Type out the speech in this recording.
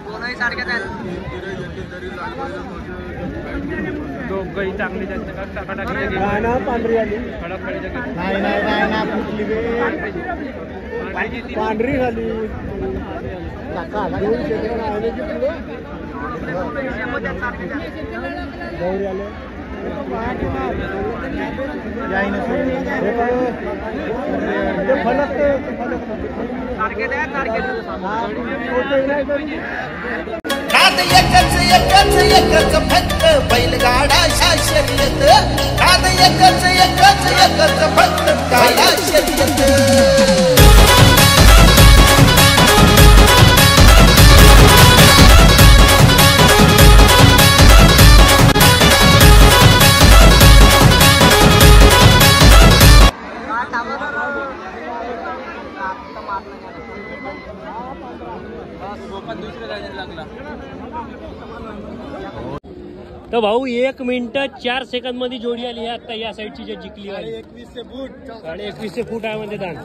दोनही सारखेच आहेत. दोघही चांगली त्यांच्या पांढरी आली पांढरी झाली गौरी आले एकच फक्त बैलगाडा शर्यत नाद एकच फक्त गाडा शर्यत. तर भाऊ 1 मिनिट 4 सेकंद मध्ये जोडी आली आहे आता या साईडची जी जिंकली आहे 21 फूट 21 फूट आहे म्हणजे दान.